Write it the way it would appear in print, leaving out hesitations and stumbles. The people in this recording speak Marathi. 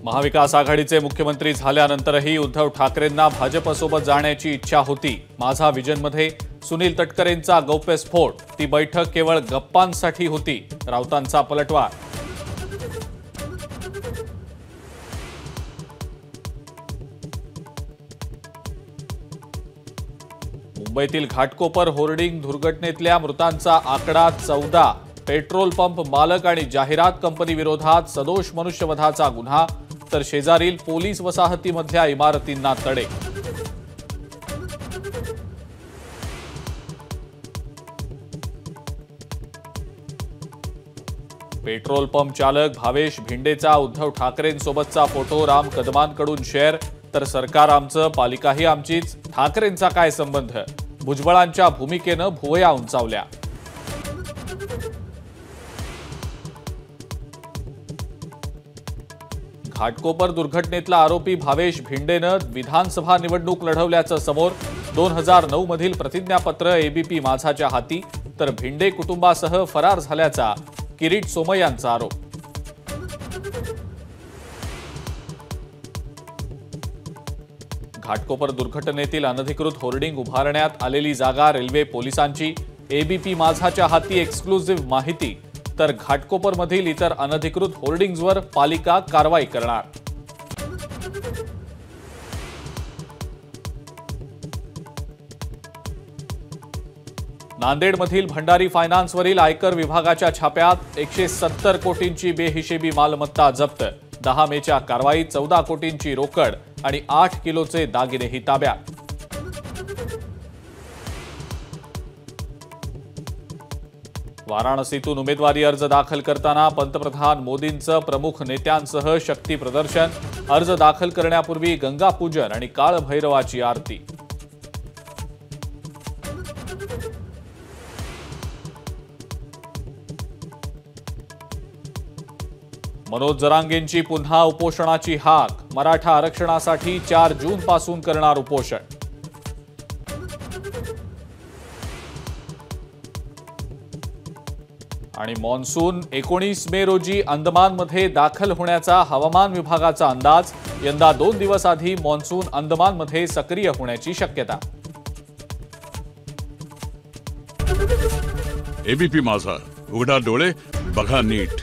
महाविकास आघाडीचे मुख्यमंत्री झाल्यानंतरही उद्धव ठाकरेंना भाजपसोबत जाण्याची इच्छा होती। माझा विजनमध्ये सुनील तटकरेंचा गौप्यस्फोट, ती बैठक केवळ गप्पांसाठी होती, राऊतांचा पलटवार। मुंबईतील घाटकोपर होर्डिंग दुर्घटनेतल्या मृतांचा आकडा 14। पेट्रोल पंप मालक आणि जाहिरात कंपनी विरोधात सदोष मनुष्यवधाचा गुन्हा, तर शेजारील पोलीस वसाहतीमधल्या इमारतींना तडे। पेट्रोल पंप चालक भावेश भिंडेचा उद्धव ठाकरेंसोबतचा फोटो राम कदमांकडून शेअर, तर सरकार आमचं पालिकाही आमचीच, ठाकरेंचा काय संबंध? भुजबळांच्या भूमिकेनं भुवया उंचावल्या। घाटकोपर दुर्घटनेतला आरोपी भावेश भिंडेनं विधानसभा निवडणूक लढवल्याचं समोर। 2009 मधील प्रतिज्ञापत्र एबीपी माझाच्या हाती, तर भिंडे कुटुंबासह फरार झाल्याचा किरीट सोमय्यांचा आरोप। घाटकोपर दुर्घटनेतील अनधिकृत होर्डिंग उभारण्यात आलेली जागा रेल्वे पोलिसांची, एबीपी माझाच्या हाती एक्सक्लुझिव्ह माहिती, तर घाटकोपरमधील इतर अनधिकृत होर्डिंग्जवर पालिका कारवाई करणार। नांदेडमधील भंडारी फायनान्सवरील आयकर विभागाच्या छाप्यात 170 कोटींची बेहिशेबी मालमत्ता जप्त। 10 मेच्या कारवाईत 14 कोटींची रोकड आणि 8 किलोचे दागिनेही ताब्यात। वाराणसीतून उमेदवारी अर्ज दाखल करताना पंतप्रधान मोदींचं प्रमुख नेत्यांसह शक्ती प्रदर्शन, अर्ज दाखल करण्यापूर्वी गंगापूजन आणि काळभैरवाची आरती। मनोज जरांगेंची पुन्हा उपोषणाची हाक, मराठा आरक्षणासाठी 4 जून पासून करणार उपोषण। आणि मॉन्सून 19 मे रोजी अंदमानमध्ये दाखल होण्याचा हवामान विभागाचा अंदाज। यंदा 2 दिवस आधी मॉन्सून अंदमानमध्ये सक्रिय होण्याची शक्यता। एबीपी माझा, उघडा डोळे बघा नीट।